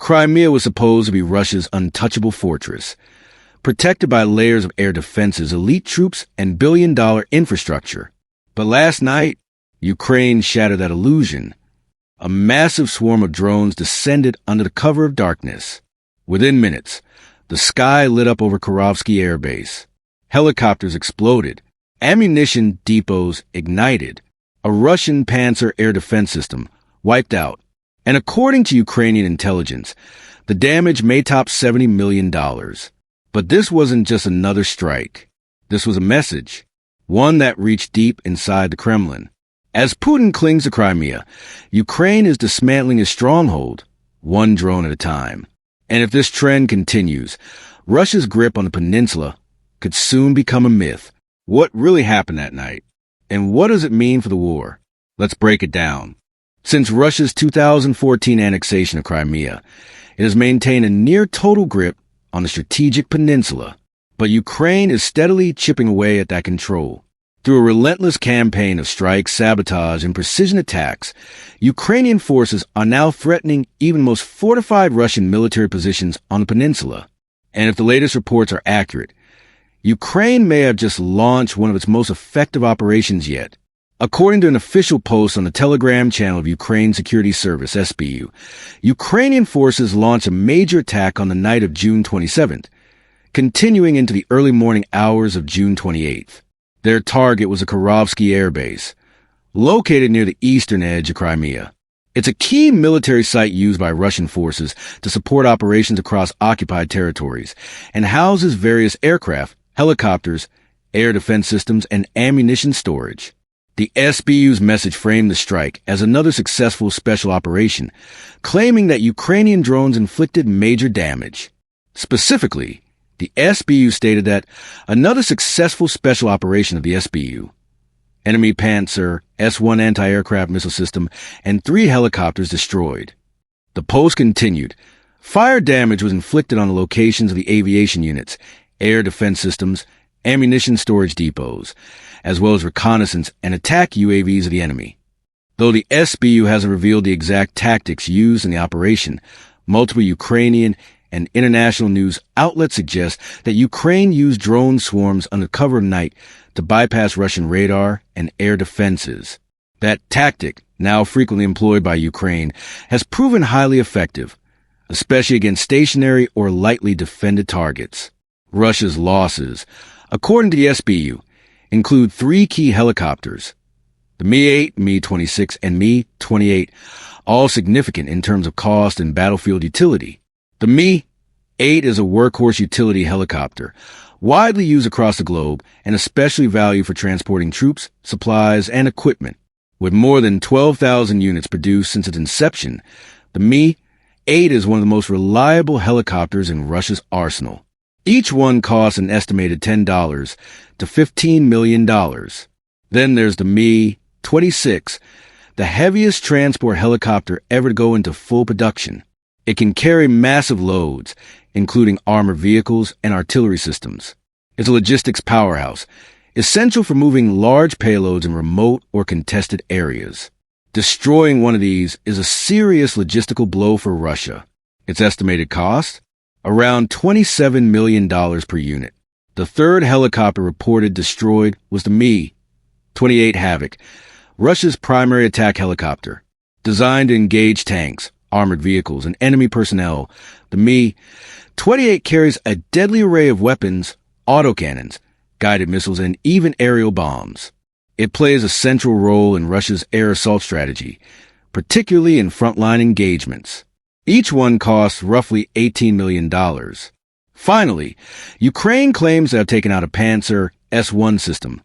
Crimea was supposed to be Russia's untouchable fortress, protected by layers of air defenses, elite troops, and billion-dollar infrastructure. But last night, Ukraine shattered that illusion. A massive swarm of drones descended under the cover of darkness. Within minutes, the sky lit up over Kharkovsky Air Base. Helicopters exploded. Ammunition depots ignited. A Russian Panzer air defense system wiped out. And according to Ukrainian intelligence, the damage may top $70 million. But this wasn't just another strike. This was a message, one that reached deep inside the Kremlin. As Putin clings to Crimea, Ukraine is dismantling his stronghold, one drone at a time. And if this trend continues, Russia's grip on the peninsula could soon become a myth. What really happened that night? And what does it mean for the war? Let's break it down. Since Russia's 2014 annexation of Crimea, it has maintained a near-total grip on the strategic peninsula, but Ukraine is steadily chipping away at that control. Through a relentless campaign of strikes, sabotage, and precision attacks, Ukrainian forces are now threatening even the most fortified Russian military positions on the peninsula. And if the latest reports are accurate, Ukraine may have just launched one of its most effective operations yet. According to an official post on the Telegram channel of Ukraine Security Service, SBU, Ukrainian forces launched a major attack on the night of June 27th, continuing into the early morning hours of June 28th. Their target was a Kharkovsky Air Base, located near the eastern edge of Crimea. It's a key military site used by Russian forces to support operations across occupied territories and houses various aircraft, helicopters, air defense systems, and ammunition storage. The SBU's message framed the strike as another successful special operation, claiming that Ukrainian drones inflicted major damage. Specifically, the SBU stated that another successful special operation of the SBU, enemy Panzer S-1 anti-aircraft missile system, and 3 helicopters destroyed. The post continued. Fire damage was inflicted on the locations of the aviation units, air defense systems, ammunition storage depots, as well as reconnaissance and attack UAVs of the enemy. Though the SBU hasn't revealed the exact tactics used in the operation, multiple Ukrainian and international news outlets suggest that Ukraine used drone swarms under cover of night to bypass Russian radar and air defenses. That tactic, now frequently employed by Ukraine, has proven highly effective, especially against stationary or lightly defended targets. Russia's losses, according to the SBU, include 3 key helicopters, the Mi-8, Mi-26, and Mi-28, all significant in terms of cost and battlefield utility. The Mi-8 is a workhorse utility helicopter, widely used across the globe and especially valued for transporting troops, supplies, and equipment. With more than 12,000 units produced since its inception, the Mi-8 is one of the most reliable helicopters in Russia's arsenal. Each one costs an estimated $10 to $15 million. Then there's the Mi-26, the heaviest transport helicopter ever to go into full production. It can carry massive loads, including armored vehicles and artillery systems. It's a logistics powerhouse, essential for moving large payloads in remote or contested areas. Destroying one of these is a serious logistical blow for Russia. Its estimated cost? Around $27 million per unit. The third helicopter reported destroyed was the Mi-28 Havoc, Russia's primary attack helicopter. Designed to engage tanks, armored vehicles, and enemy personnel, the Mi-28 carries a deadly array of weapons, autocannons, guided missiles, and even aerial bombs. It plays a central role in Russia's air assault strategy, particularly in frontline engagements. Each one costs roughly $18 million. Finally, Ukraine claims to have taken out a Panzer S-1 system,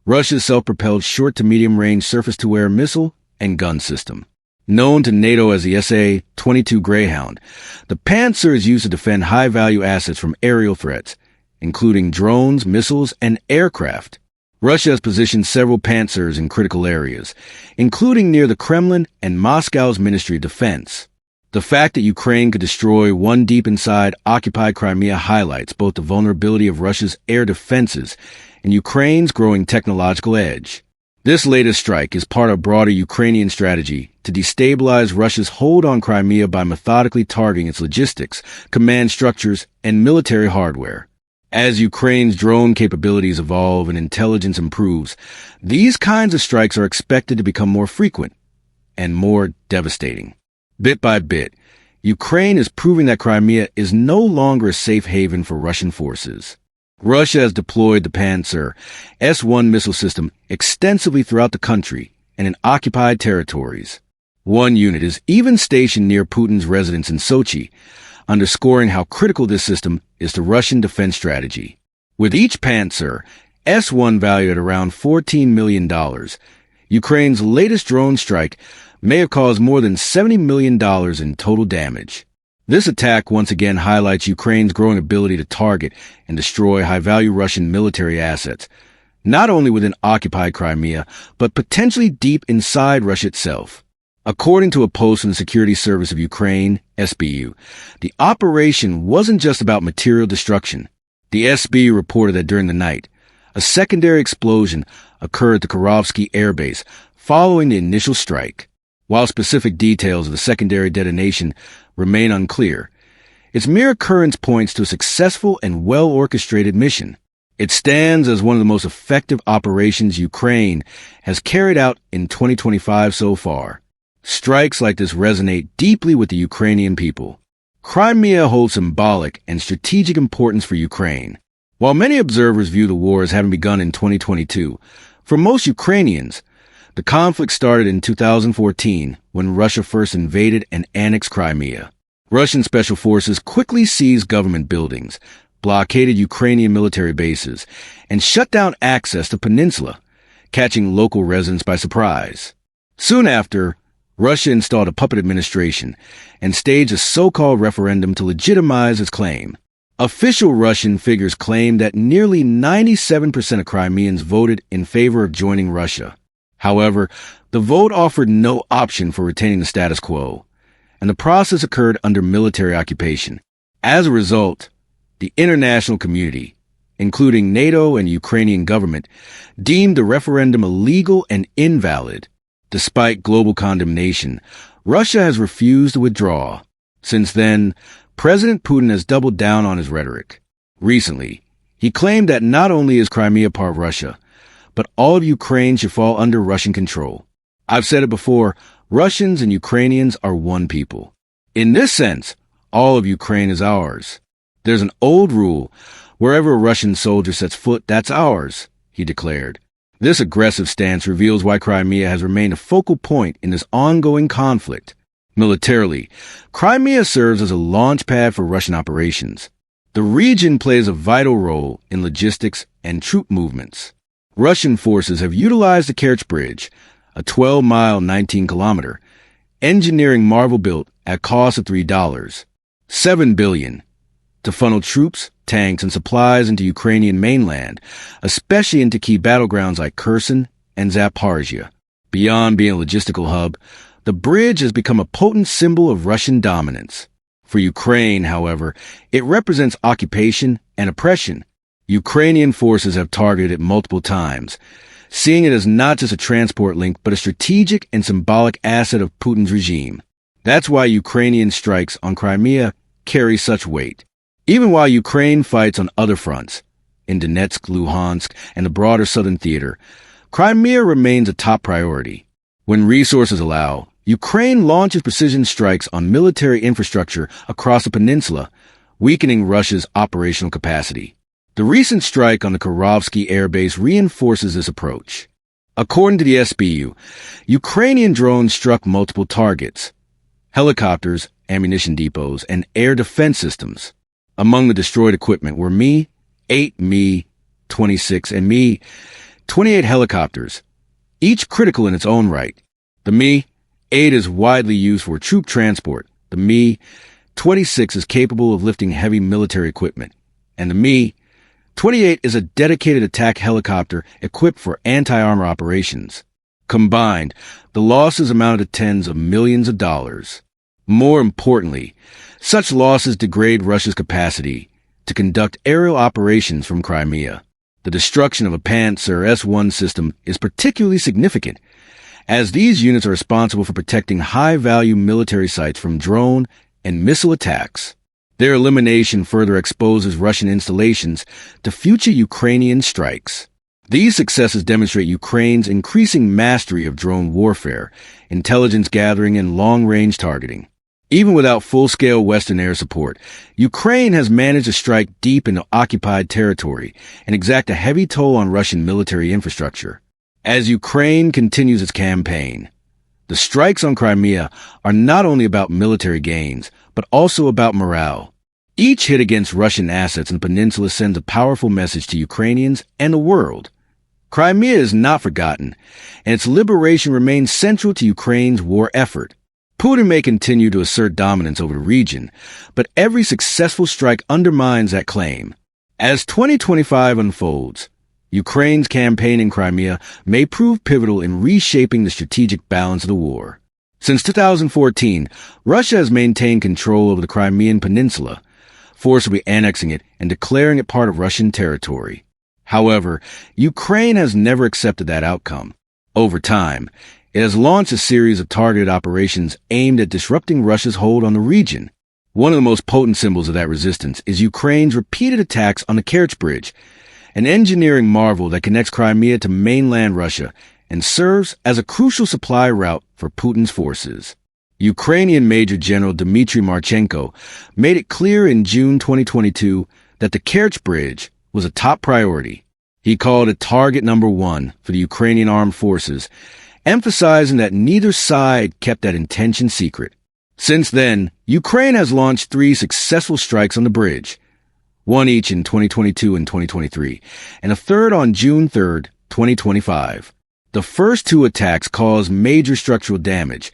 Russia's self-propelled short-to-medium-range surface-to-air missile and gun system. Known to NATO as the SA-22 Greyhound, the Panzer is used to defend high-value assets from aerial threats, including drones, missiles, and aircraft. Russia has positioned several Panzers in critical areas, including near the Kremlin and Moscow's Ministry of Defense. The fact that Ukraine could destroy one deep inside occupied Crimea highlights both the vulnerability of Russia's air defenses and Ukraine's growing technological edge. This latest strike is part of a broader Ukrainian strategy to destabilize Russia's hold on Crimea by methodically targeting its logistics, command structures, and military hardware. As Ukraine's drone capabilities evolve and intelligence improves, these kinds of strikes are expected to become more frequent and more devastating. Bit by bit, Ukraine is proving that Crimea is no longer a safe haven for Russian forces. Russia has deployed the Pantsir S-1 missile system extensively throughout the country and in occupied territories. One unit is even stationed near Putin's residence in Sochi, underscoring how critical this system is to Russian defense strategy. With each Pantsir S-1 valued at around $14 million, Ukraine's latest drone strike may have caused more than $70 million in total damage. This attack once again highlights Ukraine's growing ability to target and destroy high-value Russian military assets, not only within occupied Crimea, but potentially deep inside Russia itself. According to a post from the Security Service of Ukraine, SBU, the operation wasn't just about material destruction. The SBU reported that during the night, a secondary explosion occurred at the Kharkovsky Air Base following the initial strike. While specific details of the secondary detonation remain unclear, its mere occurrence points to a successful and well-orchestrated mission. It stands as one of the most effective operations Ukraine has carried out in 2025 so far. Strikes like this resonate deeply with the Ukrainian people. Crimea holds symbolic and strategic importance for Ukraine. While many observers view the war as having begun in 2022, for most Ukrainians, the conflict started in 2014 when Russia first invaded and annexed Crimea. Russian special forces quickly seized government buildings, blockaded Ukrainian military bases, and shut down access to the peninsula, catching local residents by surprise. Soon after, Russia installed a puppet administration and staged a so-called referendum to legitimize its claim. Official Russian figures claim that nearly 97% of Crimeans voted in favor of joining Russia. However, the vote offered no option for retaining the status quo, and the process occurred under military occupation. As a result, the international community, including NATO and Ukrainian government, deemed the referendum illegal and invalid. Despite global condemnation, Russia has refused to withdraw. Since then, President Putin has doubled down on his rhetoric. Recently, he claimed that not only is Crimea part of Russia, but all of Ukraine should fall under Russian control. I've said it before, Russians and Ukrainians are one people. In this sense, all of Ukraine is ours. There's an old rule, wherever a Russian soldier sets foot, that's ours, he declared. This aggressive stance reveals why Crimea has remained a focal point in this ongoing conflict. Militarily, Crimea serves as a launch pad for Russian operations. The region plays a vital role in logistics and troop movements. Russian forces have utilized the Kerch Bridge, a 12-mile, 19-kilometer, engineering marvel built at cost of $7 billion, to funnel troops, tanks, and supplies into Ukrainian mainland, especially into key battlegrounds like Kherson and Zaporizhia. Beyond being a logistical hub, the bridge has become a potent symbol of Russian dominance. For Ukraine, however, it represents occupation and oppression. Ukrainian forces have targeted it multiple times, seeing it as not just a transport link, but a strategic and symbolic asset of Putin's regime. That's why Ukrainian strikes on Crimea carry such weight. Even while Ukraine fights on other fronts, in Donetsk, Luhansk, and the broader southern theater, Crimea remains a top priority. When resources allow, Ukraine launches precision strikes on military infrastructure across the peninsula, weakening Russia's operational capacity. The recent strike on the Kharkovsky Air Base reinforces this approach. According to the SBU, Ukrainian drones struck multiple targets: helicopters, ammunition depots, and air defense systems. Among the destroyed equipment were Mi-8, Mi-26, and Mi-28 helicopters, each critical in its own right. The Mi-8 is widely used for troop transport. The Mi-26 is capable of lifting heavy military equipment, and the Mi-28 is a dedicated attack helicopter equipped for anti-armor operations. Combined, the losses amounted to tens of millions of dollars. More importantly, such losses degrade Russia's capacity to conduct aerial operations from Crimea. The destruction of a Panzer S-1 system is particularly significant, as these units are responsible for protecting high-value military sites from drone and missile attacks. Their elimination further exposes Russian installations to future Ukrainian strikes. These successes demonstrate Ukraine's increasing mastery of drone warfare, intelligence gathering, and long-range targeting. Even without full-scale Western air support, Ukraine has managed to strike deep into occupied territory and exact a heavy toll on Russian military infrastructure. As Ukraine continues its campaign, the strikes on Crimea are not only about military gains, but also about morale. Each hit against Russian assets in the peninsula sends a powerful message to Ukrainians and the world. Crimea is not forgotten, and its liberation remains central to Ukraine's war effort. Putin may continue to assert dominance over the region, but every successful strike undermines that claim. As 2025 unfolds, Ukraine's campaign in Crimea may prove pivotal in reshaping the strategic balance of the war. Since 2014, Russia has maintained control over the Crimean Peninsula, forcibly annexing it and declaring it part of Russian territory. However, Ukraine has never accepted that outcome. Over time, it has launched a series of targeted operations aimed at disrupting Russia's hold on the region. One of the most potent symbols of that resistance is Ukraine's repeated attacks on the Kerch Bridge, an engineering marvel that connects Crimea to mainland Russia and serves as a crucial supply route for Putin's forces. Ukrainian Major General Dmitry Marchenko made it clear in June 2022 that the Kerch Bridge was a top priority. He called it target number one for the Ukrainian armed forces, emphasizing that neither side kept that intention secret. Since then, Ukraine has launched 3 successful strikes on the bridge, one each in 2022 and 2023, and a third on June 3, 2025. The first 2 attacks caused major structural damage,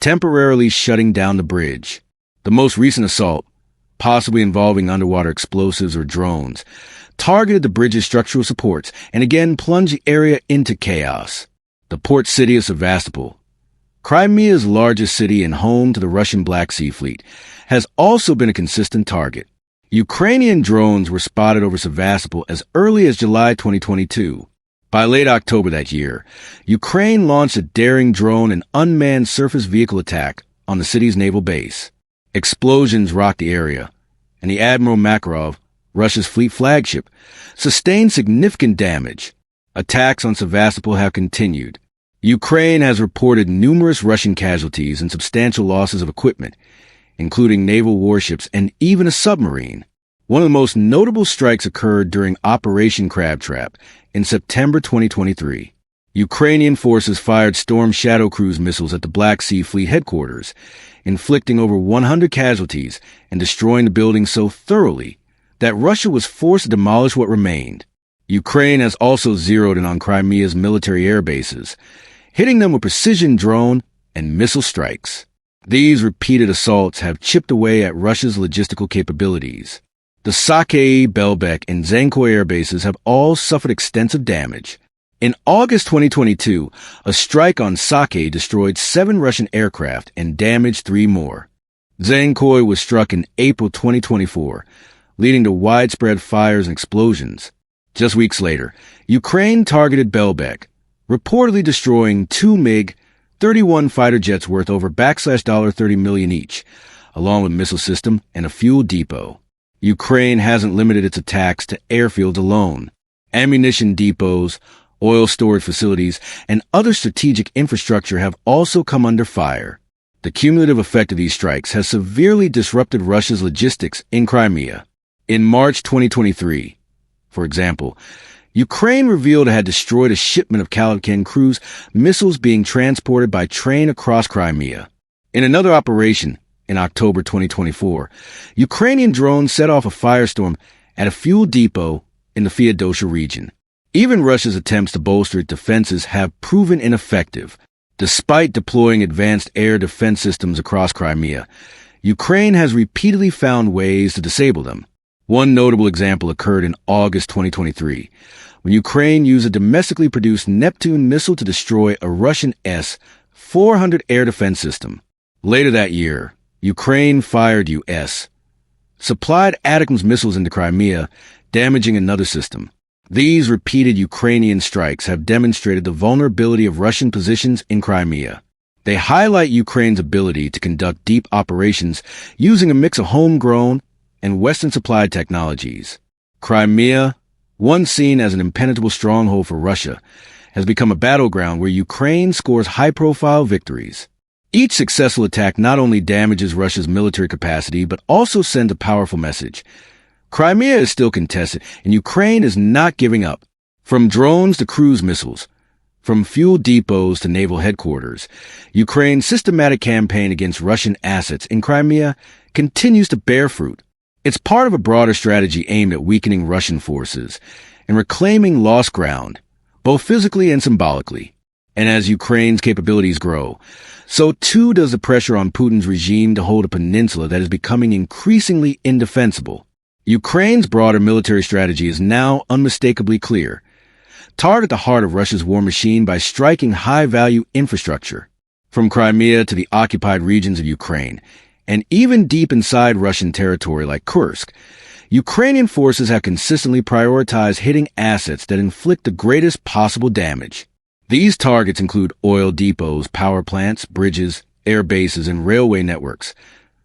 temporarily shutting down the bridge. The most recent assault, possibly involving underwater explosives or drones, targeted the bridge's structural supports and again plunged the area into chaos. The port city of Sevastopol, Crimea's largest city and home to the Russian Black Sea Fleet, has also been a consistent target. Ukrainian drones were spotted over Sevastopol as early as July 2022. By late October that year, Ukraine launched a daring drone and unmanned surface vehicle attack on the city's naval base. Explosions rocked the area, and the Admiral Makarov, Russia's fleet flagship, sustained significant damage. Attacks on Sevastopol have continued. Ukraine has reported numerous Russian casualties and substantial losses of equipment, including naval warships and even a submarine. One of the most notable strikes occurred during Operation Crabtrap in September 2023. Ukrainian forces fired Storm Shadow Cruise missiles at the Black Sea Fleet headquarters, inflicting over 100 casualties and destroying the building so thoroughly that Russia was forced to demolish what remained. Ukraine has also zeroed in on Crimea's military air bases, hitting them with precision drone and missile strikes. These repeated assaults have chipped away at Russia's logistical capabilities. The Sake, Belbek, and Zankoy air bases have all suffered extensive damage. In August 2022, a strike on Sake destroyed 7 Russian aircraft and damaged 3 more. Zankoy was struck in April 2024, leading to widespread fires and explosions. Just weeks later, Ukraine targeted Belbek, reportedly destroying 2 MiG-31 fighter jets worth over $30 million each, along with missile system and a fuel depot. Ukraine hasn't limited its attacks to airfields alone. Ammunition depots, oil storage facilities, and other strategic infrastructure have also come under fire. The cumulative effect of these strikes has severely disrupted Russia's logistics in Crimea. In March 2023, for example, Ukraine revealed it had destroyed a shipment of Kalibr cruise missiles being transported by train across Crimea. In another operation, in October 2024, Ukrainian drones set off a firestorm at a fuel depot in the Feodosia region. Even Russia's attempts to bolster its defenses have proven ineffective. Despite deploying advanced air defense systems across Crimea, Ukraine has repeatedly found ways to disable them. One notable example occurred in August 2023, when Ukraine used a domestically produced Neptune missile to destroy a Russian S-400 air defense system. Later that year, Ukraine fired U.S. supplied Atom's missiles into Crimea, damaging another system. These repeated Ukrainian strikes have demonstrated the vulnerability of Russian positions in Crimea. They highlight Ukraine's ability to conduct deep operations using a mix of homegrown and Western-supplied technologies. Crimea, once seen as an impenetrable stronghold for Russia, has become a battleground where Ukraine scores high-profile victories. Each successful attack not only damages Russia's military capacity, but also sends a powerful message. Crimea is still contested, and Ukraine is not giving up. From drones to cruise missiles, from fuel depots to naval headquarters, Ukraine's systematic campaign against Russian assets in Crimea continues to bear fruit. It's part of a broader strategy aimed at weakening Russian forces and reclaiming lost ground, both physically and symbolically. And as Ukraine's capabilities grow, so too does the pressure on Putin's regime to hold a peninsula that is becoming increasingly indefensible. Ukraine's broader military strategy is now unmistakably clear. Target the heart of Russia's war machine by striking high-value infrastructure. From Crimea to the occupied regions of Ukraine, and even deep inside Russian territory like Kursk, Ukrainian forces have consistently prioritized hitting assets that inflict the greatest possible damage. These targets include oil depots, power plants, bridges, air bases, and railway networks,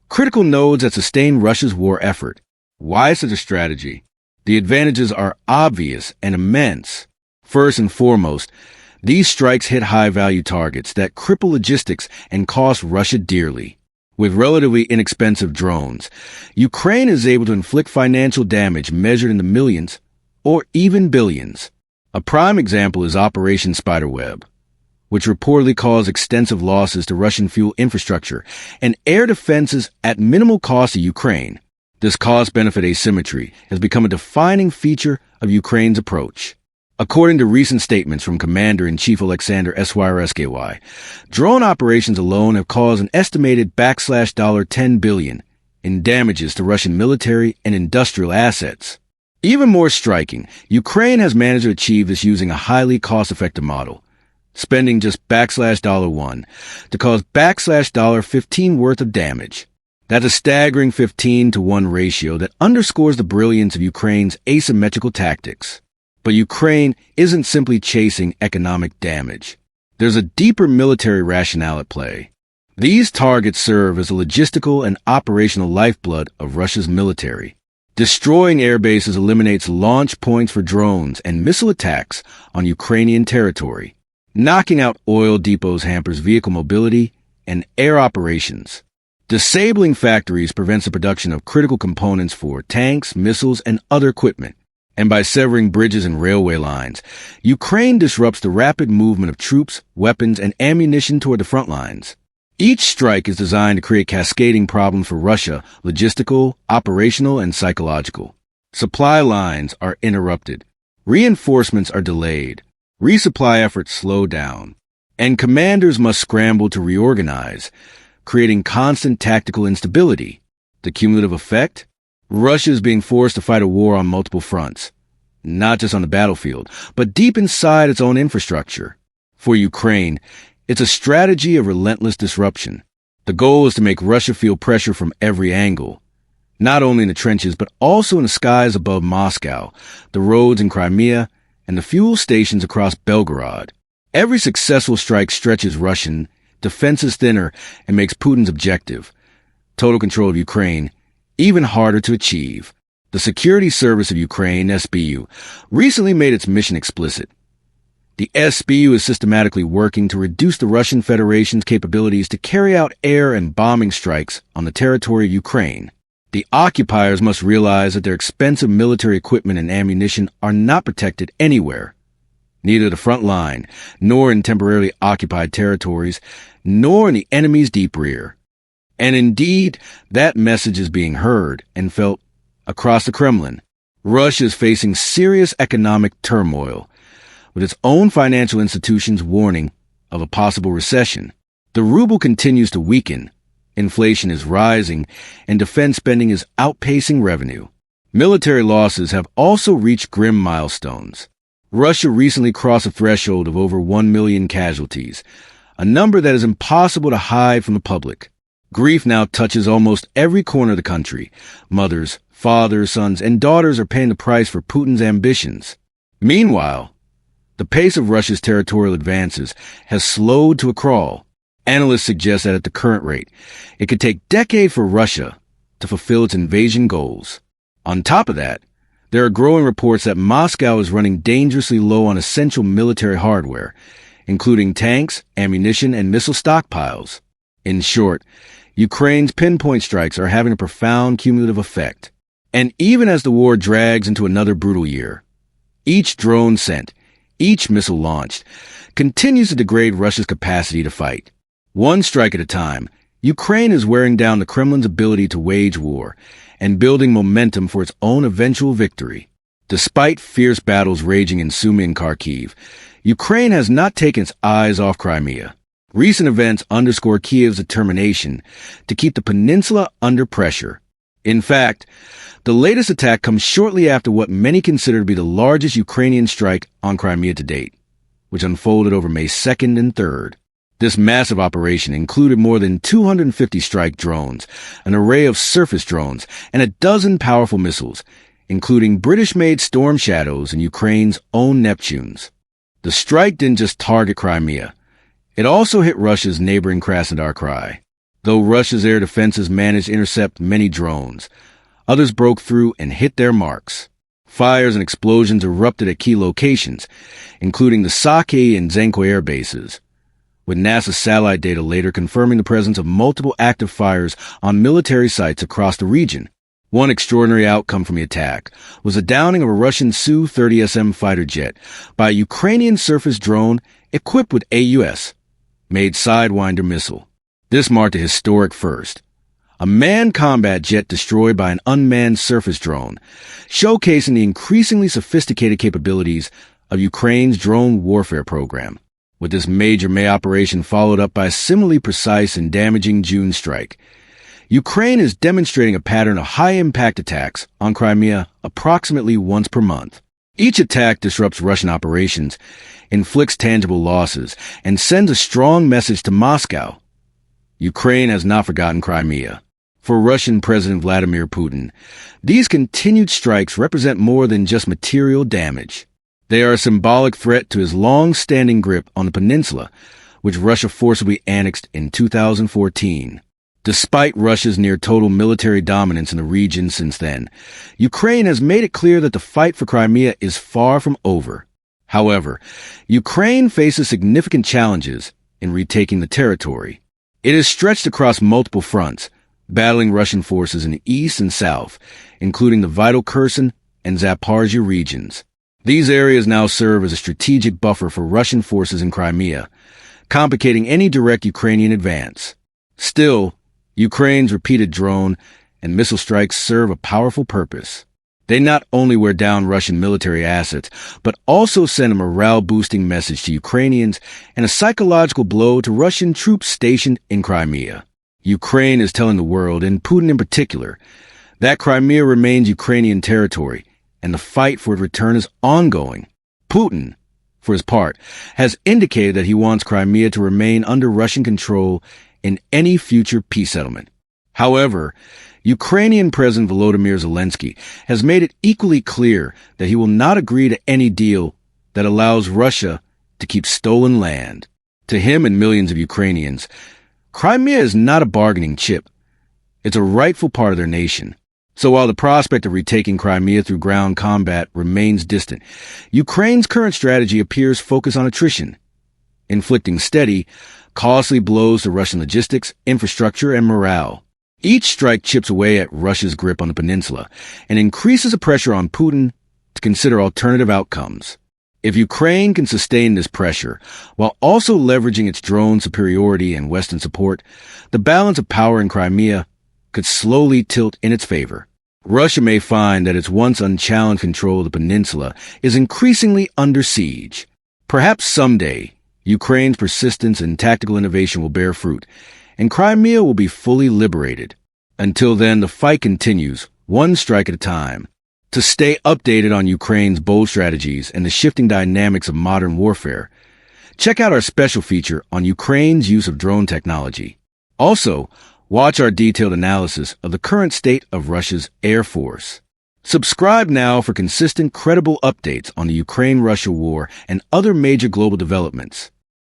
critical nodes that sustain Russia's war effort. Why such a strategy? The advantages are obvious and immense. First and foremost, these strikes hit high-value targets that cripple logistics and cost Russia dearly. With relatively inexpensive drones, Ukraine is able to inflict financial damage measured in the millions or even billions. A prime example is Operation Spiderweb, which reportedly caused extensive losses to Russian fuel infrastructure and air defenses at minimal cost to Ukraine. This cost-benefit asymmetry has become a defining feature of Ukraine's approach. According to recent statements from Commander-in-Chief Alexander Syrsky, drone operations alone have caused an estimated $10 billion in damages to Russian military and industrial assets. Even more striking, Ukraine has managed to achieve this using a highly cost-effective model, spending just $1 to cause $15 worth of damage. That's a staggering 15-to-1 ratio that underscores the brilliance of Ukraine's asymmetrical tactics. But Ukraine isn't simply chasing economic damage. There's a deeper military rationale at play. These targets serve as a logistical and operational lifeblood of Russia's military. Destroying air bases eliminates launch points for drones and missile attacks on Ukrainian territory. Knocking out oil depots hampers vehicle mobility and air operations. Disabling factories prevents the production of critical components for tanks, missiles, and other equipment. And by severing bridges and railway lines, Ukraine disrupts the rapid movement of troops, weapons, and ammunition toward the front lines. Each strike is designed to create cascading problems for Russia, logistical, operational, and psychological. Supply lines are interrupted. Reinforcements are delayed. Resupply efforts slow down. And commanders must scramble to reorganize, creating constant tactical instability. The cumulative effect? Russia is being forced to fight a war on multiple fronts, not just on the battlefield, but deep inside its own infrastructure. For Ukraine, it's a strategy of relentless disruption. The goal is to make Russia feel pressure from every angle, not only in the trenches, but also in the skies above Moscow, the roads in Crimea, and the fuel stations across Belgorod. Every successful strike stretches Russian defenses thinner and makes Putin's objective, total control of Ukraine, even harder to achieve. The Security Service of Ukraine, SBU, recently made its mission explicit. The SBU is systematically working to reduce the Russian Federation's capabilities to carry out air and bombing strikes on the territory of Ukraine. The occupiers must realize that their expensive military equipment and ammunition are not protected anywhere, neither the front line, nor in temporarily occupied territories, nor in the enemy's deep rear. And indeed, that message is being heard and felt across the Kremlin. Russia is facing serious economic turmoil, with its own financial institutions warning of a possible recession. The ruble continues to weaken, inflation is rising, and defense spending is outpacing revenue. Military losses have also reached grim milestones. Russia recently crossed a threshold of over 1 million casualties, a number that is impossible to hide from the public. Grief now touches almost every corner of the country. Mothers, fathers, sons, and daughters are paying the price for Putin's ambitions. Meanwhile, the pace of Russia's territorial advances has slowed to a crawl. Analysts suggest that at the current rate, it could take decades for Russia to fulfill its invasion goals. On top of that, there are growing reports that Moscow is running dangerously low on essential military hardware, including tanks, ammunition, and missile stockpiles. In short, Ukraine's pinpoint strikes are having a profound cumulative effect. And even as the war drags into another brutal year, each drone sent, each missile launched, continues to degrade Russia's capacity to fight. One strike at a time, Ukraine is wearing down the Kremlin's ability to wage war and building momentum for its own eventual victory. Despite fierce battles raging in Sumy and Kharkiv, Ukraine has not taken its eyes off Crimea. Recent events underscore Kiev's determination to keep the peninsula under pressure. In fact, the latest attack comes shortly after what many consider to be the largest Ukrainian strike on Crimea to date, which unfolded over May 2nd and 3rd. This massive operation included more than 250 strike drones, an array of surface drones, and a dozen powerful missiles, including British-made Storm Shadows and Ukraine's own Neptunes. The strike didn't just target Crimea. It also hit Russia's neighboring Krasnodar Krai. Though Russia's air defenses managed to intercept many drones, others broke through and hit their marks. Fires and explosions erupted at key locations, including the Saki and Zenko air bases, with NASA satellite data later confirming the presence of multiple active fires on military sites across the region. One extraordinary outcome from the attack was the downing of a Russian Su-30SM fighter jet by a Ukrainian surface drone equipped with AUS-made Sidewinder missile. This marked a historic first. A manned combat jet destroyed by an unmanned surface drone, showcasing the increasingly sophisticated capabilities of Ukraine's drone warfare program. With this major May operation followed up by a similarly precise and damaging June strike, Ukraine is demonstrating a pattern of high-impact attacks on Crimea approximately once per month. Each attack disrupts Russian operations, inflicts tangible losses, and sends a strong message to Moscow. Ukraine has not forgotten Crimea. For Russian President Vladimir Putin, these continued strikes represent more than just material damage. They are a symbolic threat to his long-standing grip on the peninsula, which Russia forcibly annexed in 2014. Despite Russia's near-total military dominance in the region since then, Ukraine has made it clear that the fight for Crimea is far from over. However, Ukraine faces significant challenges in retaking the territory. It is stretched across multiple fronts, battling Russian forces in the east and south, including the vital Kherson and Zaporizhzhia regions. These areas now serve as a strategic buffer for Russian forces in Crimea, complicating any direct Ukrainian advance. Still, Ukraine's repeated drone and missile strikes serve a powerful purpose. They not only wear down Russian military assets, but also send a morale-boosting message to Ukrainians and a psychological blow to Russian troops stationed in Crimea. Ukraine is telling the world, and Putin in particular, that Crimea remains Ukrainian territory, and the fight for its return is ongoing. Putin, for his part, has indicated that he wants Crimea to remain under Russian control in any future peace settlement. However, Ukrainian President Volodymyr Zelensky has made it equally clear that he will not agree to any deal that allows Russia to keep stolen land. To him and millions of Ukrainians, Crimea is not a bargaining chip. It's a rightful part of their nation. So while the prospect of retaking Crimea through ground combat remains distant, Ukraine's current strategy appears focused on attrition, inflicting steady, costly blows to Russian logistics, infrastructure, and morale. Each strike chips away at Russia's grip on the peninsula and increases the pressure on Putin to consider alternative outcomes. If Ukraine can sustain this pressure while also leveraging its drone superiority and Western support, the balance of power in Crimea could slowly tilt in its favor. Russia may find that its once unchallenged control of the peninsula is increasingly under siege. Perhaps someday, Ukraine's persistence and tactical innovation will bear fruit, and Crimea will be fully liberated. Until then, the fight continues, one strike at a time. To stay updated on Ukraine's bold strategies and the shifting dynamics of modern warfare, check out our special feature on Ukraine's use of drone technology. Also, watch our detailed analysis of the current state of Russia's Air Force. Subscribe now for consistent, credible updates on the Ukraine-Russia war and other major global developments.